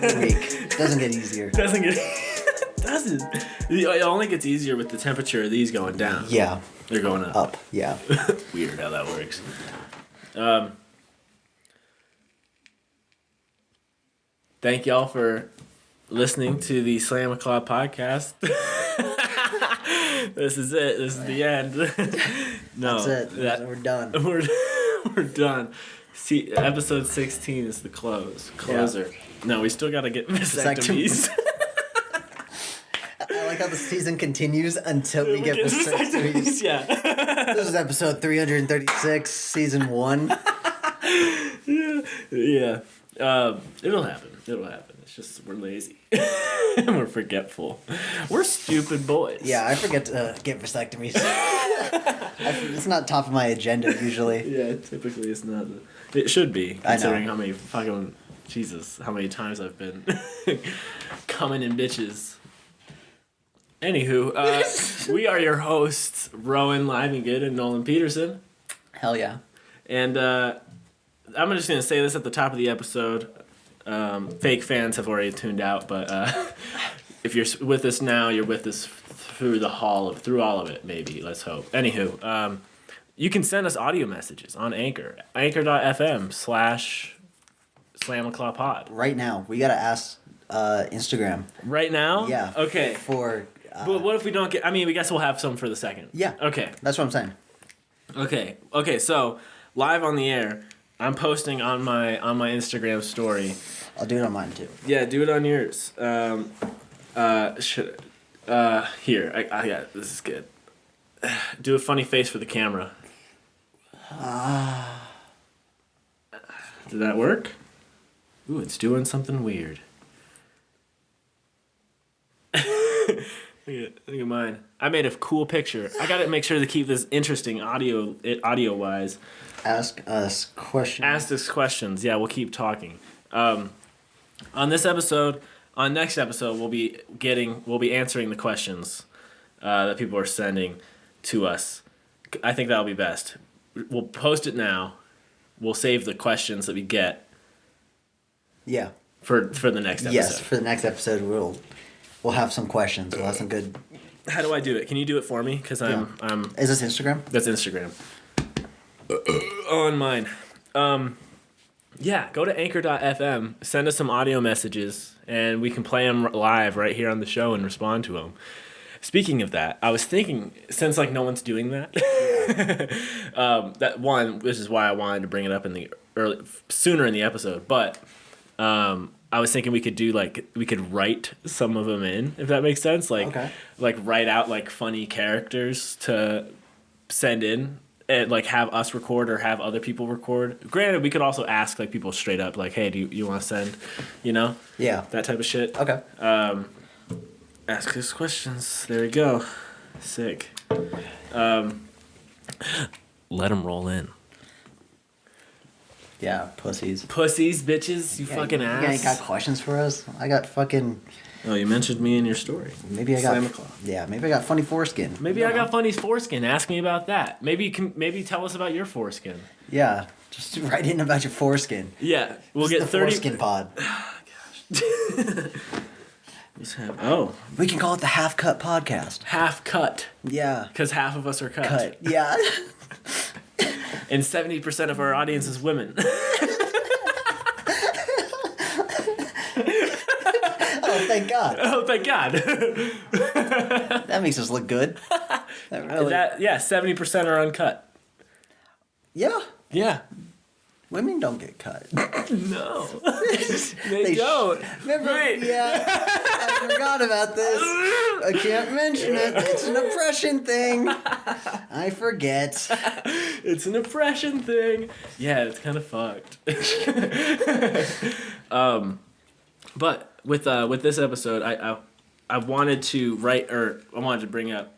every week. It doesn't get easier. Doesn't get. Doesn't. It only gets easier with the temperature of these going down. Yeah. They're going up. Up. Yeah. Weird how that works. Thank y'all for listening to the Slam O'Clock podcast. This is it. This is the end. No, that's it. We're done. We're done. See, episode 16 is the closer. Yeah. No, we still gotta get vasectomies. I like how the season continues until we get vasectomies. Yeah. This is episode 336, season 1. Yeah. It'll happen. It's just we're lazy. And we're forgetful. We're stupid boys. Yeah, I forget to get vasectomies. It's not top of my agenda usually. Yeah, typically it's not. It should be, considering how many fucking... Jesus, how many times I've been coming in bitches. Anywho, we are your hosts, Rowan Livingood and Nolan Peterson. Hell yeah. And I'm just going to say this at the top of the episode. Fake fans have already tuned out, but if you're with us now, you're with us through all of it, maybe. Let's hope. Anywho, you can send us audio messages on Anchor. Anchor.fm/SlamAClawPod. Right now. We got to ask Instagram. Right now? Yeah. Okay. But what if we don't get... I mean, we guess we'll have some for the second. Yeah. Okay. That's what I'm saying. Okay, so live on the air, I'm posting on my Instagram story. I'll do it on mine too. Yeah, do it on yours. Here, I got this is good. Do a funny face for the camera. Did that work? Ooh, it's doing something weird. Look at mine. I made a cool picture. I gotta make sure to keep this interesting audio wise. Ask us questions. Ask us questions. Yeah, we'll keep talking. On next episode, we'll be answering the questions that people are sending to us. I think that'll be best. We'll post it now. We'll save the questions that we get. Yeah. For the next episode. Yes, for the next episode, we'll have some questions. We'll have some good. How do I do it? Can you do it for me? Because I'm. Is this Instagram? That's Instagram. On mine. Yeah, go to anchor.fm, send us some audio messages, and we can play them live right here on the show and respond to them. Speaking of that, I was thinking, since no one's doing that, that one, which is why I wanted to bring it up sooner in the episode, but I was thinking we could do we could write some of them in, if that makes sense, write out funny characters to send in. And have us record or have other people record. Granted, we could also ask people straight up, hey, do you want to send, Yeah. that type of shit. Okay. Ask us questions. There we go. Sick. Let them roll in. Yeah, pussies. Pussies, bitches, you fucking ass. You ain't got questions for us? I got fucking... Oh, you mentioned me in your story. Maybe I got funny foreskin. Maybe I got funny foreskin. Ask me about that. Maybe tell us about your foreskin. Yeah, just write in about your foreskin. Yeah, we'll get 30 foreskin pod. Oh, gosh. We can call it the Half Cut Podcast. Half cut. Yeah. Because half of us are cut. Yeah. And 70% of our audience is women. Oh, thank God. Oh, thank God. That makes us look good. 70% are uncut. Yeah. Yeah. Women don't get cut. No. They don't. Remember? Right. Yeah. I forgot about this. I can't mention it. It's an oppression thing. I forget. It's an oppression thing. Yeah, it's kind of fucked. But with this episode, I wanted to bring up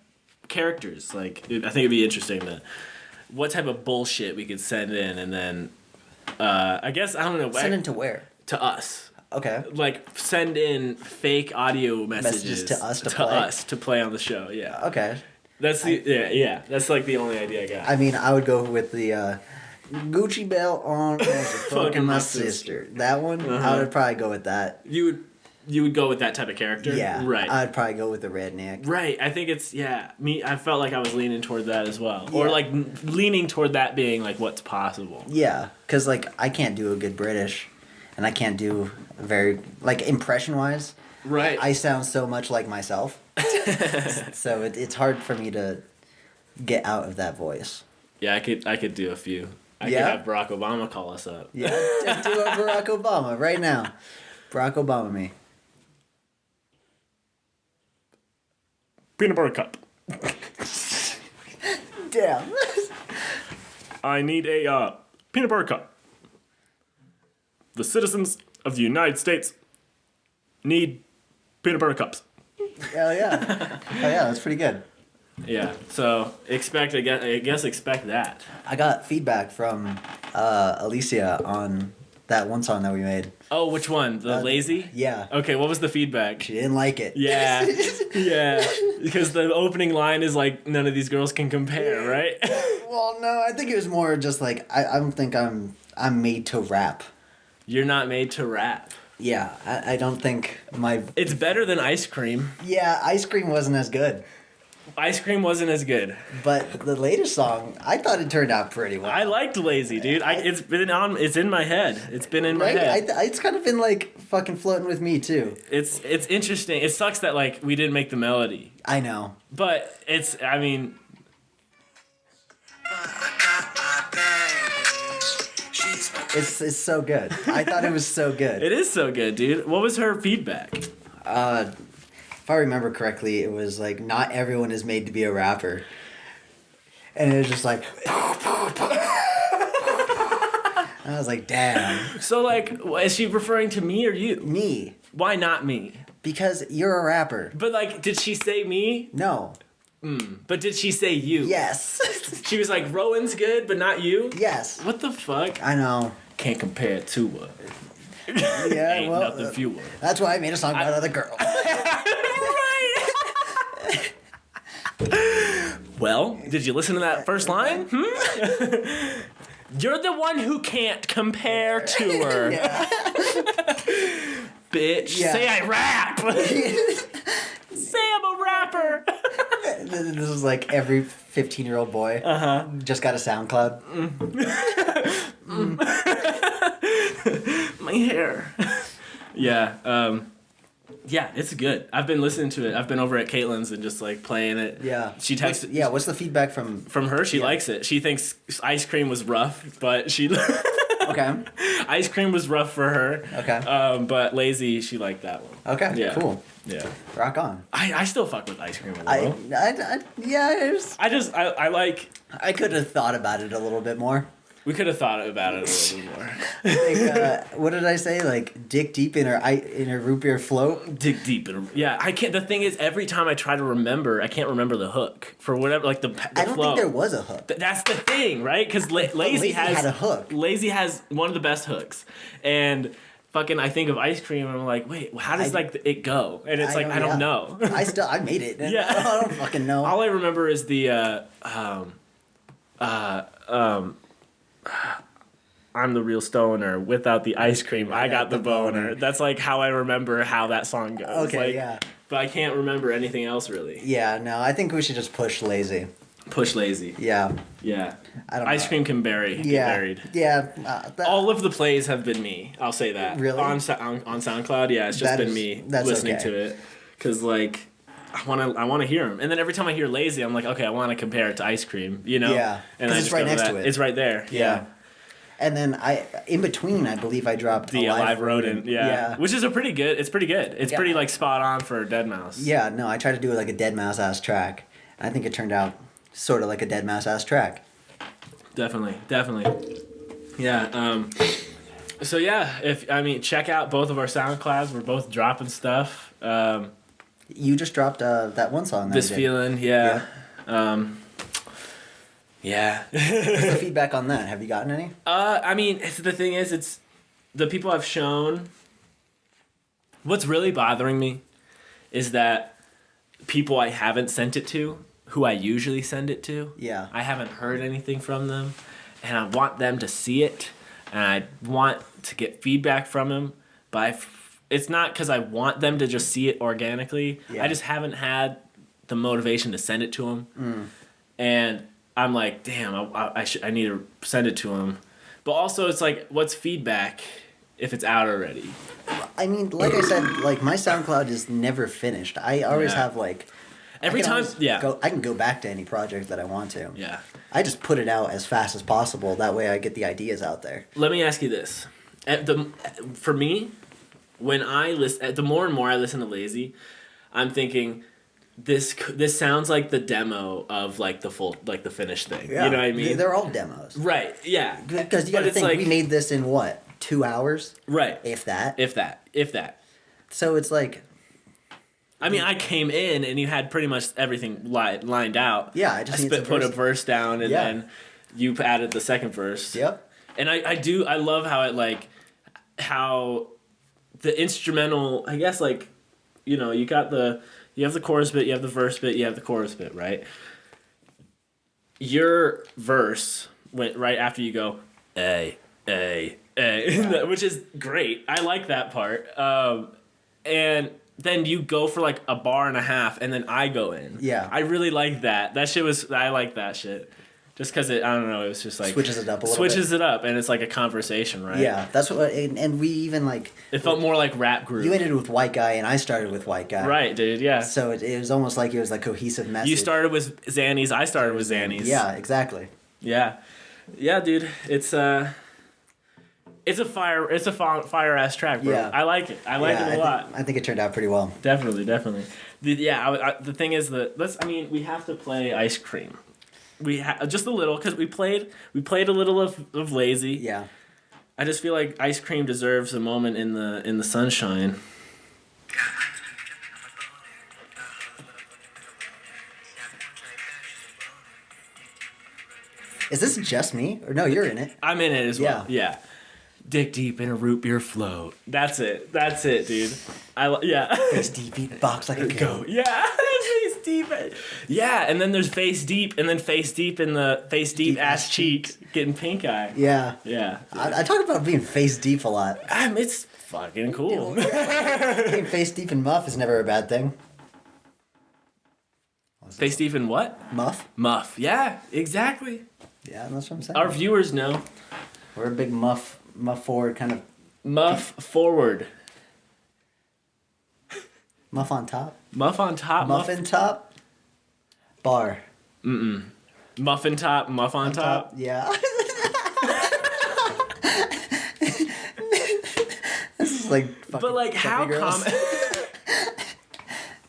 characters. I think it'd be interesting what type of bullshit we could send in, and then I guess I don't know. Send in to where? To us. Okay. Send in fake audio messages to us to play on the show. Yeah. Okay. That's That's the only idea I got. I mean, I would go with the Gucci belt on, was fucking my sister. That one, I would probably go with that. You would go with that type of character? Yeah. Right. I'd probably go with the redneck. Right. I think it's, me, I felt like I was leaning toward that as well. Yeah. Or, like, leaning toward that being, like, what's possible. Yeah. Because, like, I can't do a good British. And I can't do very, like, impression-wise. Right. I sound so much like myself. So it's hard for me to get out of that voice. Yeah, I could do a few. I could have Barack Obama call us up. Yeah. Do a Barack Obama right now. Barack Obama me. Peanut butter cup. Damn. I need a peanut butter cup. The citizens of the United States need peanut butter cups. Hell yeah. Oh yeah, that's pretty good. Yeah, so expect that. I got feedback from Alicia on that one song that we made. Oh, which one? The Lazy? Yeah. Okay, what was the feedback? She didn't like it. Yeah. Yeah. Because the opening line is like, none of these girls can compare, right? Well, no, I think it was more just like, I don't think I'm made to rap. You're not made to rap. Yeah, I don't think my... It's better than Ice Cream. Yeah, Ice Cream wasn't as good. Ice Cream wasn't as good. But the latest song, I thought it turned out pretty well. I liked Lazy, dude. It's in my head. It's been in my head. It's kind of been like fucking floating with me too. It's interesting. It sucks that like we didn't make the melody. I know. But it's It's so good. I thought it was so good. It is so good, dude. What was her feedback? If I remember correctly, it was like, not everyone is made to be a rapper. And it was just like... I was like, damn. So, like, is she referring to me or you? Me. Why not me? Because you're a rapper. But, like, did she say me? No. But did she say you? Yes. She was like, Rowan's good, but not you? Yes. What the fuck? I know. Can't compare it to her. Yeah, Ain't well, nothing fewer. that's why I made a song about other girls. Well, did you listen to that first line? You're the one who can't compare to her. Yeah. Bitch, Yeah. say I rap. Say I'm a rapper. This is like every 15-year-old boy. Just got a SoundCloud. My hair. Yeah, yeah, it's good. I've been listening to it. I've been over at Caitlin's and just like playing it. Yeah. She texted. What's the feedback from Her? She likes it. She thinks Ice Cream was rough, but she. Okay. Ice Cream was rough for her. Okay. But Lazy, she liked that one. Okay. Yeah. Cool. Yeah. Rock on. I still fuck with Ice Cream a little. I could have thought about it a little bit more. We could have thought about it a little bit more. Like, what did I say? Like, dick deep in her root beer float. Dig deep in. Yeah, I can't. The thing is, every time I try to remember, I can't remember the hook for whatever. Like the I don't flow. think there was a hook. That's the thing, right? Because Lazy had a hook. Lazy has one of the best hooks, and fucking I think of Ice Cream, and I'm like, wait, how does it go? And it's I don't know. I made it. Yeah, I don't fucking know. All I remember is the I'm the real stoner. Without the ice cream, I got the boner. That's like how I remember how that song goes. Okay, yeah. But I can't remember anything else really. Yeah, no, I think we should just push Lazy. Push Lazy. Yeah. Yeah. I don't know. Ice cream can get buried. Yeah. All of the plays have been me. I'll say that. Really? On SoundCloud, yeah, it's just been me listening to it. Because, like, I want to hear them. And then every time I hear Lazy, I'm like, okay, I want to compare it to Ice Cream, you know? Yeah. And it's right next to it. It's right there. Yeah. And then in between, I believe I dropped The Alive Rodent. Yeah. Which is pretty good. It's pretty good. It's pretty, like, spot on for Deadmau5. Yeah, no, I tried to do like a Deadmau5-ass track. And I think it turned out sort of like a Deadmau5-ass track. Definitely. Yeah. So yeah, check out both of our SoundClouds. We're both dropping stuff. You just dropped that one song. This Feeling, yeah. Yeah. What's the feedback on that? Have you gotten any? The thing is, it's the people I've shown. What's really bothering me is that people I haven't sent it to, who I usually send it to, yeah, I haven't heard anything from them, and I want them to see it, and I want to get feedback from them, but it's not because I want them to just see it organically. I just haven't had the motivation to send it to them, and I'm like, damn, I need to send it to them. But also, it's like, what's feedback if it's out already? I mean, like I said, like my SoundCloud is never finished. I always have like every time. I can go back to any project that I want to. Yeah. I just put it out as fast as possible. That way, I get the ideas out there. Let me ask you this: for me, when I listen, the more and more I listen to Lazy, I'm thinking, this sounds like the demo of like the finished thing. Yeah. You know what I mean? They're all demos. Right. Yeah. Because you got to think, like, we made this in what, 2 hours? Right. If that. If that. So it's like. I mean, I came in and you had pretty much everything lined out. Yeah, I just put a verse down and then you added the second verse. Yep. And I love how it like how the instrumental, I guess, like, you know, you have the chorus bit, you have the verse bit, you have the chorus bit, right? Your verse went right after you go, A, which is great. I like that part. And then you go for like a bar and a half, and then I go in. Yeah. I really like that. I like that shit. Just because I don't know, it was just like... Switches it up a little Switches it up, and it's like a conversation, right? Yeah, that's what... And we even like... It felt more like rap group. You ended with White Guy, and I started with White Guy. Right, dude, yeah. So it was almost like it was like cohesive message. You started with Xannies, I started with Xannies. Yeah, exactly. Yeah. Yeah, dude, it's a fire ass track, bro. Yeah. I like it. I like it a lot. I think it turned out pretty well. Definitely. The thing is that we have to play Ice Cream. Just a little, because we played a little of Lazy. Yeah. I just feel like Ice Cream deserves a moment in the sunshine. Is this just me? Or no, you're in it. I'm in it as well. Yeah. Dick deep in a root beer float. That's it, dude. Face deep, eat box like a goat. Yeah, face deep. Yeah, and then there's face deep, and then face deep in the face deep ass cheeks, getting pink eye. Yeah. Yeah. I talk about being face deep a lot. It's fucking cool. Being face deep in muff is never a bad thing. Face deep in what? Muff. Yeah, exactly. Yeah, that's what I'm saying. Our viewers know. We're a big muff forward kind of. Muff forward. Muff on top. Muffin top. Bar. Muffin top. Muff on top. Yeah. This is like. But like, how common?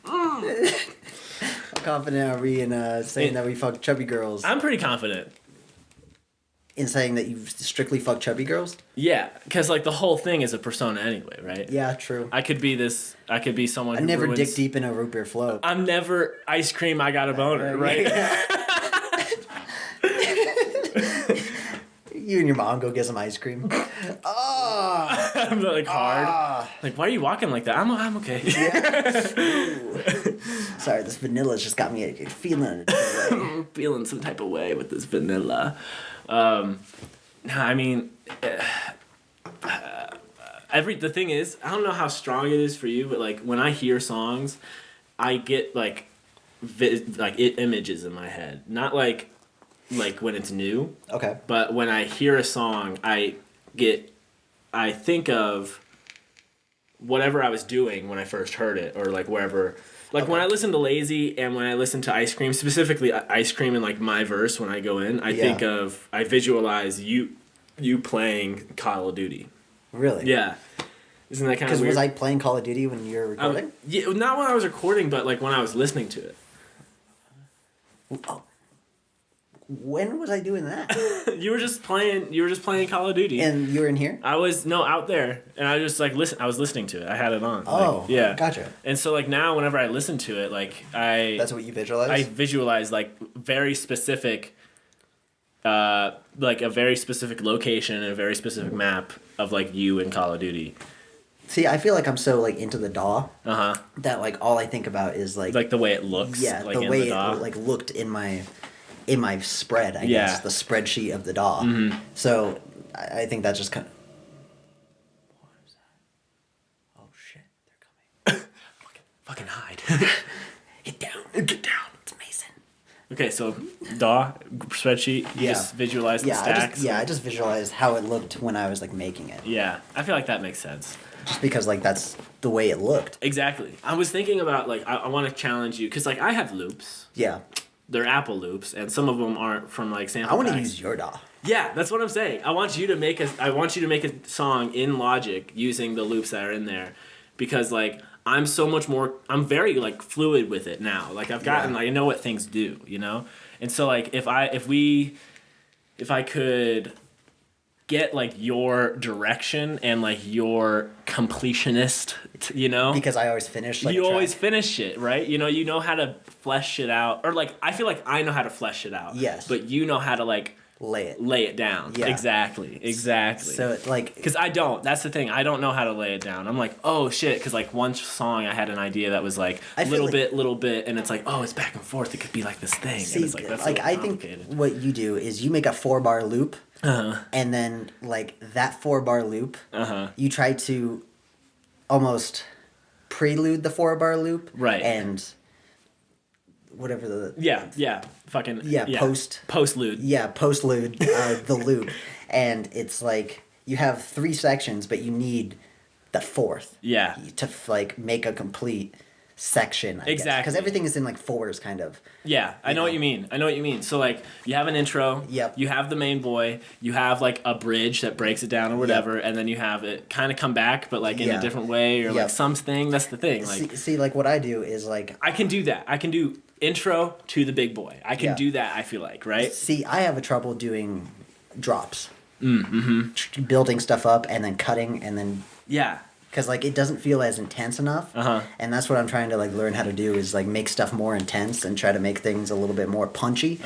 How confident are we in saying that we fuck chubby girls? I'm pretty confident. In saying that you strictly fuck chubby girls? Yeah, because like the whole thing is a persona anyway, right? Yeah, true. I could be someone who never ruins... dick deep in a root beer float. I'm never Ice Cream, I got a boner, right? You and your mom go get some ice cream. I'm like hard. Like, why are you walking like that? I'm okay. Yeah. Sorry, this vanilla's just got me feeling I'm feeling some type of way with this vanilla. I mean, the thing is, I don't know how strong it is for you, but like when I hear songs, I get like images in my head. Not like when it's new. Okay. But when I hear a song, I think of whatever I was doing when I first heard it, or like wherever. Like when I listen to Lazy and when I listen to Ice Cream, specifically Ice Cream and like my verse when I go in, I visualize you playing Call of Duty. Really? Yeah. Isn't that kind of weird? Because was I playing Call of Duty when you were recording? Yeah, not when I was recording, but like when I was listening to it. Oh. When was I doing that? You were just playing Call of Duty. And you were in here? I was out there, and I was just like I was listening to it. I had it on. Oh, like, yeah, gotcha. And so like now, whenever I listen to it, like that's what you visualize. I visualize like very specific, like a very specific location and a very specific map of like you in Call of Duty. See, I feel like I'm so like into the DAW that like all I think about is like the way it looks. Yeah, like, the way it like looked in my in my spread, I guess, the spreadsheet of the DAW. Mm-hmm. So I think that's just kind of... What is that? Oh, shit. They're coming. fucking hide. Get down. It's Mason. Okay, so DAW, spreadsheet, you just visualize the stacks? I just visualized how it looked when I was, like, making it. Yeah, I feel like that makes sense. Just because, like, that's the way it looked. Exactly. I was thinking about, like, I want to challenge you, because, like, I have loops. Yeah. They're Apple loops, and some of them aren't from, like, sample I want to packs. use your DAW. Yeah, that's what I'm saying. I want you to make a song in Logic using the loops that are in there, because, like, I'm very, like, fluid with it now. Like, I've gotten, like, I know what things do, you know? And so, like, if I could get, like, your direction and, like, your completionist, you know? Because I always finish, like, you always finish shit, right? You know how to flesh shit out. Or, like, I feel like I know how to flesh it out. Yes. But you know how to, like... Lay it down. Yeah. Exactly. So, like... Because I don't. That's the thing. I don't know how to lay it down. I'm like, oh, shit. Because, like, one song I had an idea that was, like, little bit, and it's like, oh, it's back and forth. It could be, like, this thing. See, and it's like, that's like, I think what you do is you make a 4-bar loop, and then, like, that 4-bar loop, you try to almost prelude the 4-bar loop. Right. And... whatever the... Postlude. Yeah, postlude the loop. And it's like, you have 3 sections, but you need the 4th. Yeah. To, like, make a complete section, I guess. Because everything is in, like, 4s, kind of. Yeah, I know what you mean. So, like, you have an intro. Yep. You have the main boy. You have, like, a bridge that breaks it down or whatever. Yep. And then you have it kind of come back, but, like, in a different way or, like, something. That's the thing. Like, see, like, what I do is, like... I can do that. I can do... intro to the big boy. I can do that, I feel like, right? See, I have a trouble doing drops. Building stuff up and then cutting and then... Yeah. Because, like, it doesn't feel as intense enough. And that's what I'm trying to, like, learn how to do is, like, make stuff more intense and try to make things a little bit more punchy.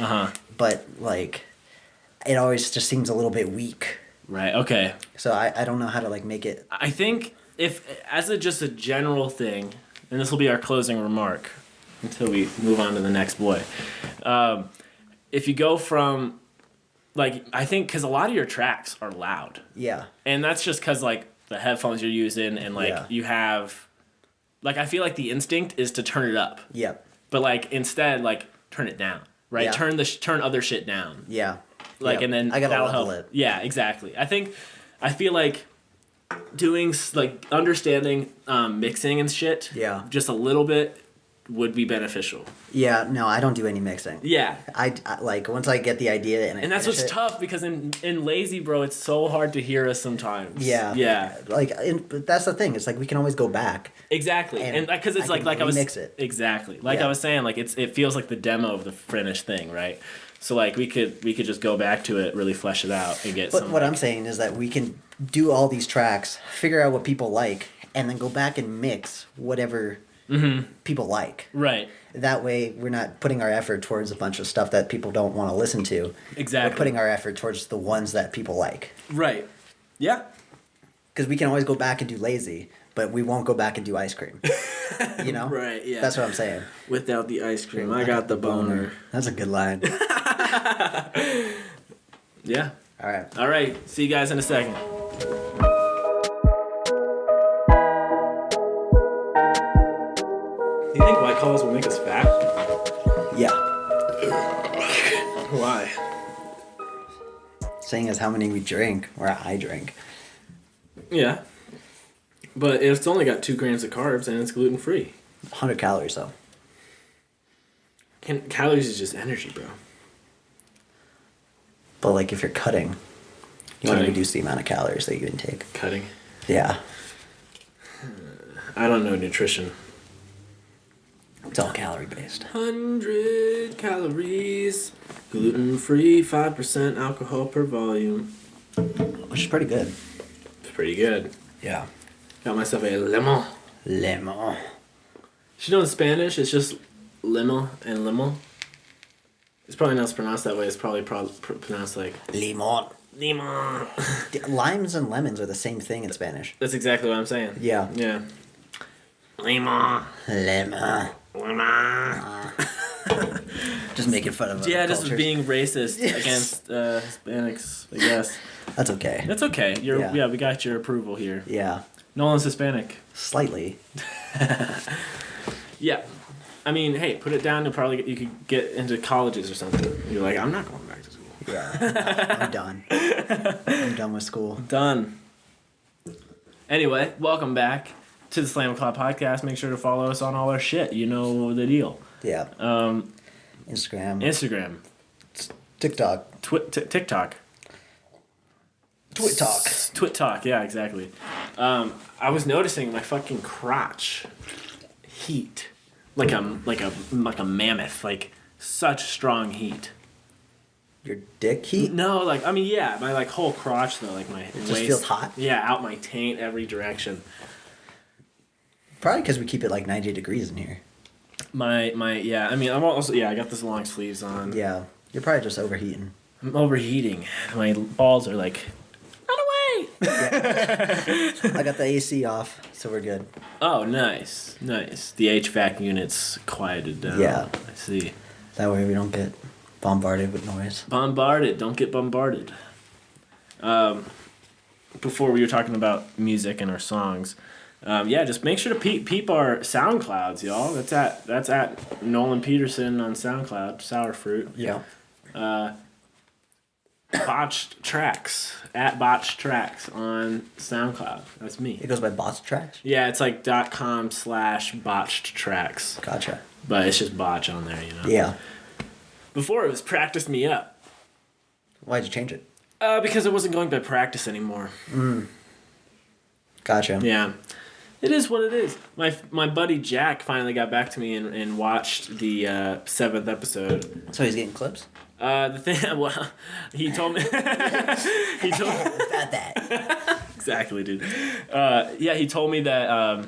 But, like, it always just seems a little bit weak. Right, okay. So I don't know how to, like, make it... I think if, as just a general thing, and this will be our closing remark... until we move on to the next boy. If you go from, like, I think, because a lot of your tracks are loud. Yeah. And that's just because, like, the headphones you're using and, like, you have, like, I feel like the instinct is to turn it up. Yep. But, like, instead, like, turn it down, right? Yeah. Turn other shit down. Yeah. Like, and then that'll help. It. Yeah, exactly. I feel like doing, like, understanding mixing and shit. Yeah. Just a little bit would be beneficial. Yeah, no, I don't do any mixing. Yeah. I like, once I get the idea and that's what's tough, because in Lazy, bro, it's so hard to hear us sometimes. Yeah. Yeah. Like, but that's the thing. It's like, we can always go back. Exactly. And because it's like I was... mix it. Exactly. Like I was saying, like, it feels like the demo of the finished thing, right? So, like, we could just go back to it, really flesh it out, and get But what I'm saying is that we can do all these tracks, figure out what people like, and then go back and mix whatever... people like. Right. That way, we're not putting our effort towards a bunch of stuff that people don't want to listen to. Exactly. We're putting our effort towards the ones that people like. Right. Yeah. Because we can always go back and do Lazy, but we won't go back and do Ice Cream. You know? Right, yeah. That's what I'm saying. Without the ice cream, I got the boner. That's a good line. Yeah. All right. See you guys in a second. Do you think White Claws will make us fat? Yeah. Why? Saying as how many we drink, or I drink. Yeah. But it's only got 2 grams of carbs and it's gluten free. 100 calories though. Calories is just energy, bro. But like, if you're cutting, you want to reduce the amount of calories that you intake. Cutting? Yeah. I don't know nutrition. It's all calorie based. 100 calories, gluten free, 5% alcohol per volume. Which is pretty good. It's pretty good. Yeah. Got myself a lemon. Lemon. You know in Spanish, it's just limo and limo. It's probably not pronounced that way. It's probably pronounced like... Limon. Limon. Limes and lemons are the same thing in Spanish. That's exactly what I'm saying. Yeah. Yeah. Limon. Lemon. Lemon. just making fun of just being racist against Hispanics, I guess. That's okay. That's okay. We got your approval here. Yeah. Nolan's Hispanic. Slightly. Yeah. I mean, hey, put it down and you could get into colleges or something. You're like, I'm not going back to school. Yeah. I'm done. I'm done with school. Done. Anyway, welcome back to the Slam O'Clock Podcast. Make sure to follow us on all our shit. You know the deal. Yeah. Instagram. TikTok. TikTok. Twit talk, yeah, exactly. I was noticing my fucking crotch heat, like a mammoth, like such strong heat. Your dick heat? No, my like whole crotch though, like my waist. Just feels hot. Yeah, out my taint every direction. Probably because we keep it like 90 degrees in here. Yeah. I mean, I'm also I got this long sleeves on. Yeah, you're probably just overheating. I'm overheating. My balls are like. Yeah. I got the AC off, so we're good. Oh, nice. The HVAC unit's quieted down. Yeah. I see. That way we don't get bombarded with noise. Don't get bombarded. Before we were talking about music and our songs, just make sure to peep our SoundClouds, y'all. That's at Nolan Peterson on SoundCloud, Sour Fruit. Yeah. Botched Tracks at Botched Tracks on SoundCloud. That's me. It goes by Botched Tracks? Yeah, it's like .com/botched tracks. Gotcha. But it's just botch on there, you know. Yeah. Before it was Practice Me Up. Why'd you change it? Because it wasn't going by practice anymore. Gotcha. Yeah. It is what it is. My buddy Jack finally got back to me and watched the 7th episode. So he's getting clips? The thing, well, he told me. He told me about that. Exactly, dude. He told me that,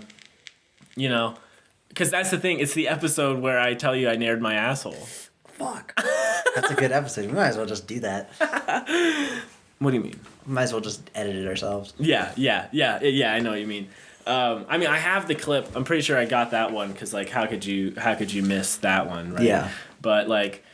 because that's the thing. It's the episode where I tell you I nared my asshole. Fuck. That's a good episode. We might as well just do that. What do you mean? We might as well just edit it ourselves. Yeah. I know what you mean. I have the clip. I'm pretty sure I got that one because, like, how could you miss that one, right? Yeah. But like.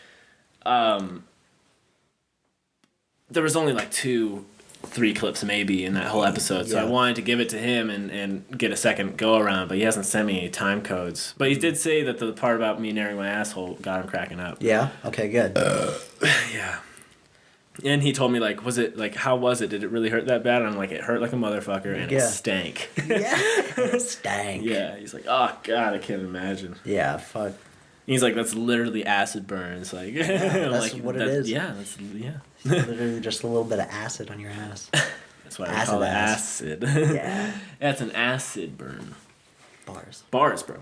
There was only like 2-3 clips maybe in that whole episode, so I wanted to give it to him and get a second go around, but he hasn't sent me any time codes. But he did say that the part about me naring my asshole got him cracking up. Yeah? Okay, good. Yeah. And he told me, like, how was it? Did it really hurt that bad? And I'm like, it hurt like a motherfucker, and it stank. Yeah. It stank. Yeah. He's like, oh, God, I can't imagine. Yeah, fuck. He's like, that's literally acid burns. Like, that's like, what it is. Yeah, It's literally just a little bit of acid on your ass. That's why I call it acid. Yeah. That's an acid burn. Bars, bro.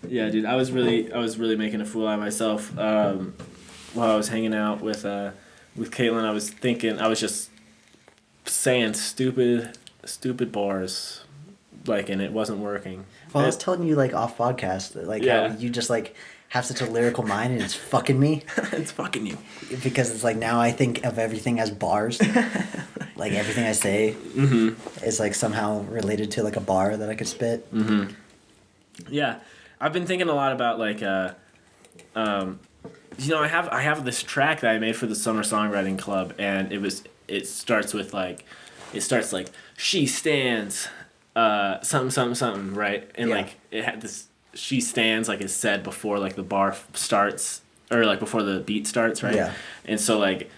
Yeah, dude, I was really making a fool out of myself while I was hanging out with Caitlin. I was just saying stupid bars, like, and it wasn't working. Well, I was telling you, like, off podcast, like, how you just, like, have such a lyrical mind and it's fucking me. It's fucking you. Because it's like, now I think of everything as bars. Like, everything I say is, like, somehow related to, like, a bar that I could spit. Mm-hmm. Yeah. I've been thinking a lot about, like, I have this track that I made for the Summer Songwriting Club, and it starts like, she stands... something, right? And like it had this, she stands, like, it's said before, like, the bar starts, or like before the beat starts, right? Yeah. And so, like,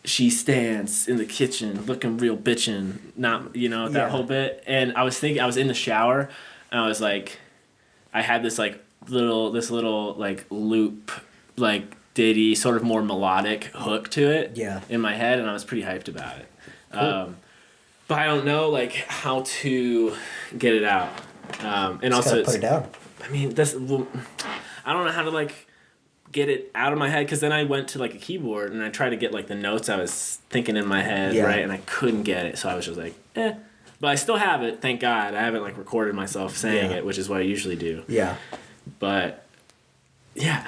she stands in the kitchen looking real bitchin', not, that whole bit. And I was in the shower, and I was like, I had this little like loop, like ditty, sort of more melodic hook to it in my head, and I was pretty hyped about it. Cool. But I don't know, like, how to get it out. And just also, put it down. I mean, I don't know how to, like, get it out of my head, because then I went to, like, a keyboard and I tried to get, like, the notes I was thinking in my head, right? And I couldn't get it, so I was just like, eh. But I still have it, thank God. I haven't, like, recorded myself saying it, which is what I usually do. Yeah. But damn,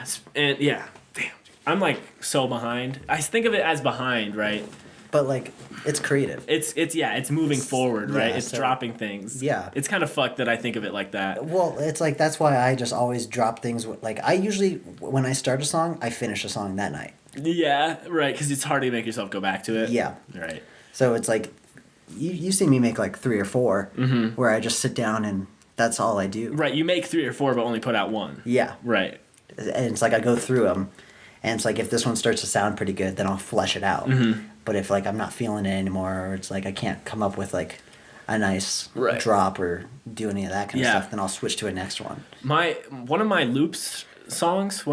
I'm, like, so behind. I think of it as behind, right? but like it's creative. It's moving forward, right? Yeah, it's dropping things. Yeah, it's kind of fucked that I think of it like that. Well, it's like that's why I just always drop things. Like I usually, when I start a song, I finish a song that night. Yeah, right. Because it's hard to make yourself go back to it. Yeah, right. So it's like you see me make like 3 or 4, where I just sit down and that's all I do. Right. You make 3 or 4, but only put out 1. Yeah. Right. And it's like I go through them, and it's like if this one starts to sound pretty good, then I'll flesh it out. But if like I'm not feeling it anymore, or it's like I can't come up with like a nice drop or do any of that kind of stuff, then I'll switch to a next one. One of my loop songs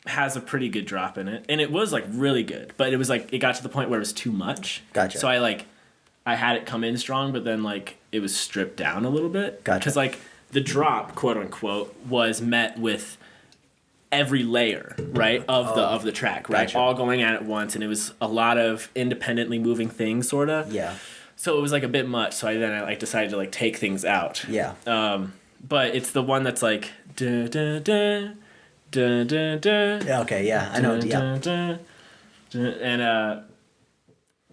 has a pretty good drop in it, and it was like really good, but it was like it got to the point where it was too much. Gotcha. So I had it come in strong, but then like it was stripped down a little bit. Gotcha. Because like the drop, quote unquote, was met with every layer, right, of the track, right, all going at it once, and it was a lot of independently moving things, sorta. Yeah. So it was like a bit much. So I like decided to like take things out. Yeah. But it's the one that's like da da da da da da. Okay. Yeah. I know. Yeah. And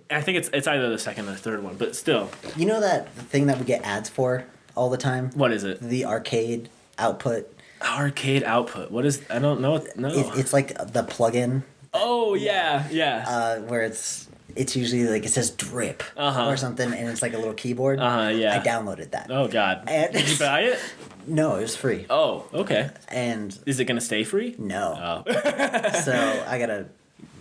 I think it's either the second or the third one, but still. You know that thing that we get ads for all the time? What is it? The arcade output. Arcade output. What is? I don't know. No. It's like the plug-in. Oh yeah. Where it's usually like it says drip or something, and it's like a little keyboard. Yeah. I downloaded that. Oh God. And did you buy it? No, it was free. Oh, okay. And is it gonna stay free? No. Oh. So I gotta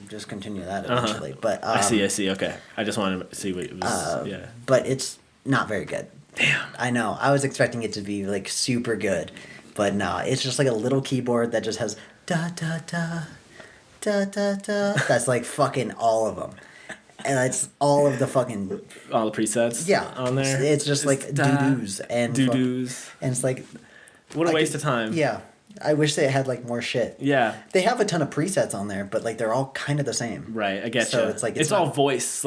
just continue that eventually. But I see. Okay. I just wanted to see what it was. Yeah. But it's not very good. Damn. I know. I was expecting it to be like super good, but no. It's just like a little keyboard that just has da da da da da da. That's like fucking all of them. And it's all of the fucking... All the presets on there? It's just like doo-doos. And doo-doos. And it's like... What a waste of time. Yeah. I wish they had like more shit. Yeah. They have a ton of presets on there, but like they're all kind of the same. Right, I get so you. It's like... It's all voices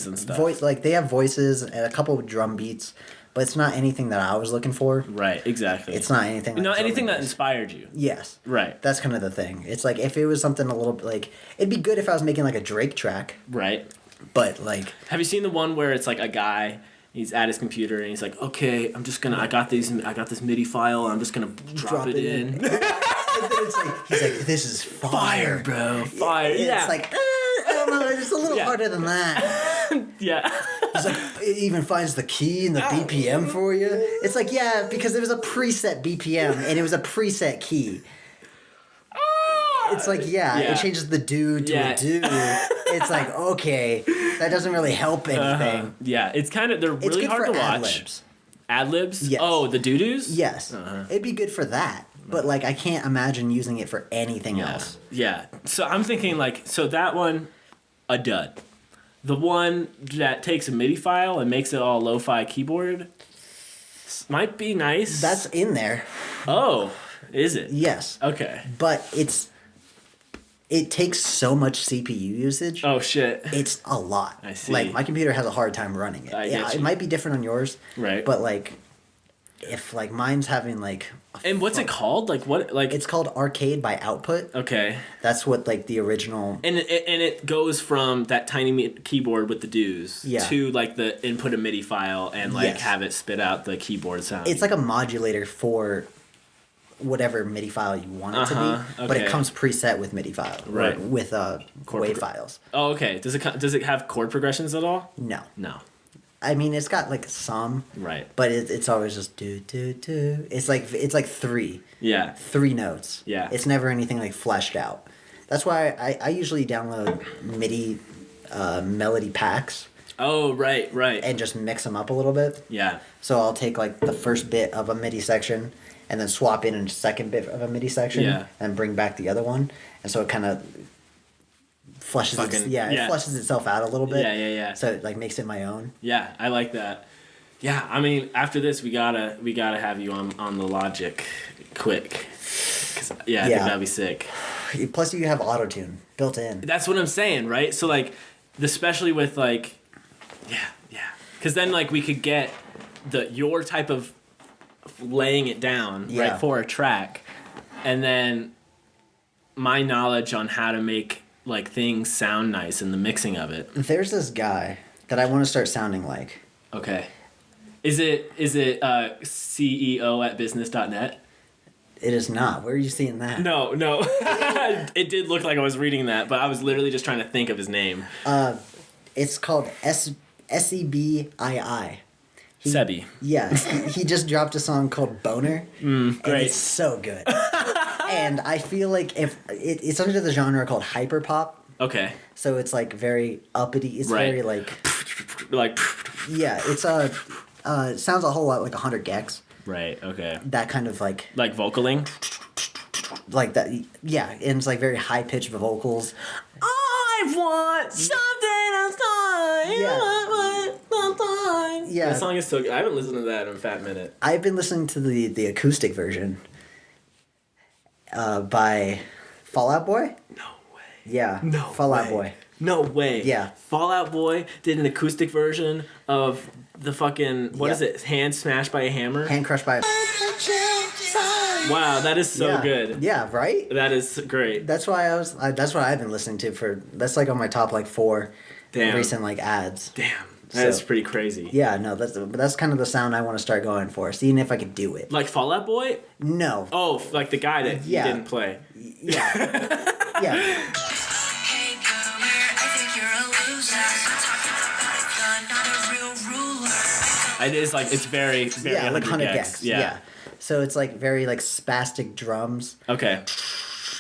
and stuff. Like they have voices and a couple of drum beats, but it's not anything that I was looking for. Right, exactly. It's not anything... anything that inspired you. Yes. Right. That's kind of the thing. It's like if it was something a little bit like... It'd be good if I was making like a Drake track. Right. But like, have you seen the one where it's like a guy? He's at his computer and he's like, "Okay, I got this MIDI file. I'm just gonna drop it in." And then it's like he's like, "This is fire, bro, fire." Yeah. It's like I don't know. It's a little harder than that. Yeah. He's like, it even finds the key and the BPM for you. It's like, yeah, because it was a preset BPM and it was a preset key. It's like, it changes the do to a do. It's like, okay, that doesn't really help anything. Yeah, it's kind of, they're really hard to watch. Ad-libs. Ad-libs? Yes. Oh, the doo-doos? Yes. It'd be good for that. But, like, I can't imagine using it for anything else. Yeah. So I'm thinking, like, so that one, a dud. The one that takes a MIDI file and makes it all lo-fi keyboard might be nice. That's in there. Oh, is it? Yes. Okay. But it takes so much CPU usage. Oh, shit. It's a lot. I see. Like, my computer has a hard time running it. It might be different on yours. Right. But, like, if, like, mine's having, like... And what's it called? Like, what? Like, it's called Arcade by Output. Okay. That's what, like, the original... And it goes from that tiny keyboard with the doos to, like, the input a MIDI file and, like, have it spit out the keyboard sound. It's like a modulator for... whatever MIDI file you want it to be, but it comes preset with MIDI file, right? With WAV files. Oh, okay. Does it have chord progressions at all? No. I mean, it's got like some, right? But it's always just do do do. It's like three. Yeah. 3 notes. Yeah. It's never anything like fleshed out. That's why I usually download MIDI melody packs. Oh, right. And just mix them up a little bit. Yeah. So I'll take like the first bit of a MIDI section and then swap in a second bit of a MIDI section and bring back the other one. And so it kind of flushes it flushes itself out a little bit. Yeah. So it like makes it my own. Yeah, I like that. Yeah, I mean, after this we gotta have you on the Logic quick. I think that'd be sick. Plus you have auto-tune built in. That's what I'm saying, right? So like, especially with like, because then like we could get your type of laying it down right for a track, and then my knowledge on how to make like things sound nice in the mixing of it. There's this guy that I want to start sounding like. Okay. Is it CEO at business.net? It is not. Where are you seeing that? No. It did look like I was reading that, but I was literally just trying to think of his name. It's called Sebii. Sebi. Yeah, he just dropped a song called Boner. Great. And it's so good. And I feel like if it's under the genre called hyperpop. Okay. So it's like very uppity. It's right. very like yeah. It's it sounds a whole lot like 100 gecs. Right. Okay. That kind of like vocaling. Like that. Yeah, and it's like very high pitched vocals. I want something else. Yeah. That song is so good. I haven't listened to that in a fat minute. I've been listening to the acoustic version by Fall Out Boy. No way. Yeah. No Fall Out Boy. No way. Yeah. Fall Out Boy did an acoustic version of the fucking what is it? Hand smashed by a hammer. Hand crushed by a. Wow, that is so good. Yeah, right. That is great. That's why that's what I've been listening to for. That's like on my top like 4 recent like ads. Damn. That's pretty crazy. Yeah, no, that's kind of the sound I want to start going for. Seeing if I could do it. Like Fall Out Boy? No. Oh, like the guy that you didn't play. Yeah. Yeah. It is like it's very like 100 gecs. gecs. Yeah. So it's like very like spastic drums. Okay.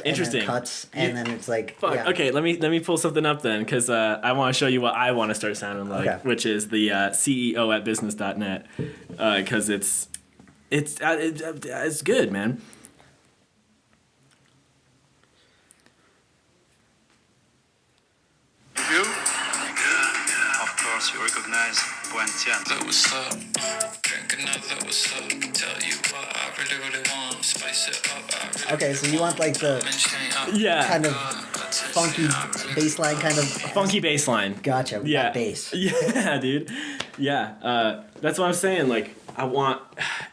Interesting. And then cuts, and then it's like. Fuck. Yeah. Okay, let me pull something up then, because I want to show you what I want to start sounding like, which is the CEO at business.net, because it's good, man. You? Of course, you recognize Pointien. That was up. Drink another was up. Tell you what I really want. Spice it up. Okay, so you want like the kind of funky bass line kind of. Funky bass line. Gotcha. Yeah. Bass. Yeah, dude. Yeah. That's what I'm saying. Like, I want,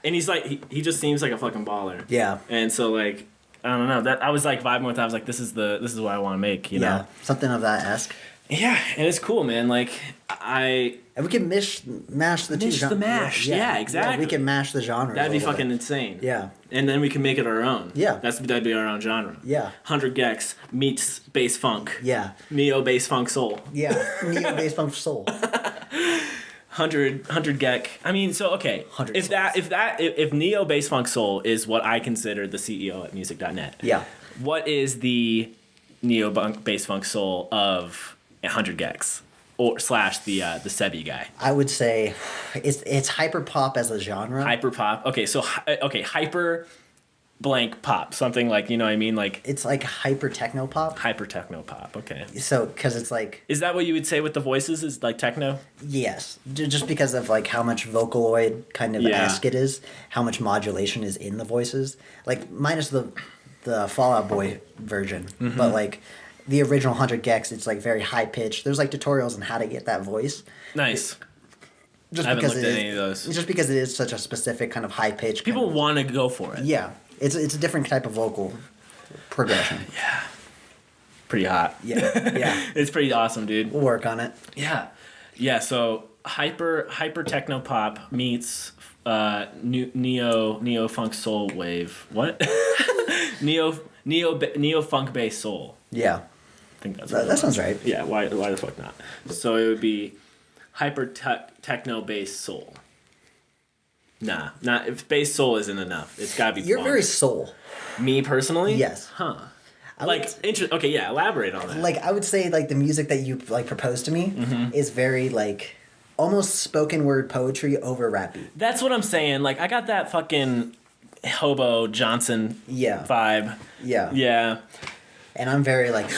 and he's like, he just seems like a fucking baller. Yeah. And so like, I don't know. That I was like vibing with. I was like, this is what I want to make. You know. Something of that esque. Yeah, and it's cool, man. Like and we can mash the two genres. Yeah, exactly. Yeah, we can mash the genres. That'd be fucking insane. Yeah. And then we can make it our own. Yeah. That'd be our own genre. Yeah. 100 gecs meets bass funk. Yeah. Neo bass funk soul. Yeah. Neo bass funk soul. 100 gec. I mean, so okay. If Neo bass funk soul is what I consider the CEO at music.net. Yeah. What is the Neo bass funk soul of 100 gecs? Or / the Sebi guy. I would say it's hyper pop as a genre. Hyper pop. Okay, so hyper blank pop. Something like, you know what I mean? Like it's like hyper techno pop. Hyper techno pop. Okay. So because it's like. Is that what you would say with the voices? Is like techno? Yes, just because of like how much Vocaloid kind of esque it is, how much modulation is in the voices. Like minus the Fall Out Boy version, but like. The original 100 gecs, it's like very high pitched. There's like tutorials on how to get that voice. Nice. Just I haven't because looked at any of those. Just because it is such a specific kind of high pitch. People want to go for it. Yeah, it's a different type of vocal progression. Yeah. Pretty hot. Yeah. It's pretty awesome, dude. We'll work on it. Yeah. So hyper techno pop meets neo funk soul wave. What? neo funk bass soul. Yeah. I think that's that sounds right. Yeah, why the fuck not? So it would be hyper techno bass soul. Nah, not if bass soul isn't enough. It's gotta be. You're funk. very soul. Me personally? Yes. Huh. Okay, yeah. Elaborate on that. Like I would say, like the music that you like propose to me is very like almost spoken word poetry over rappy. That's what I'm saying. Like I got that fucking Hobo Johnson vibe. Yeah. Yeah. And I'm very like.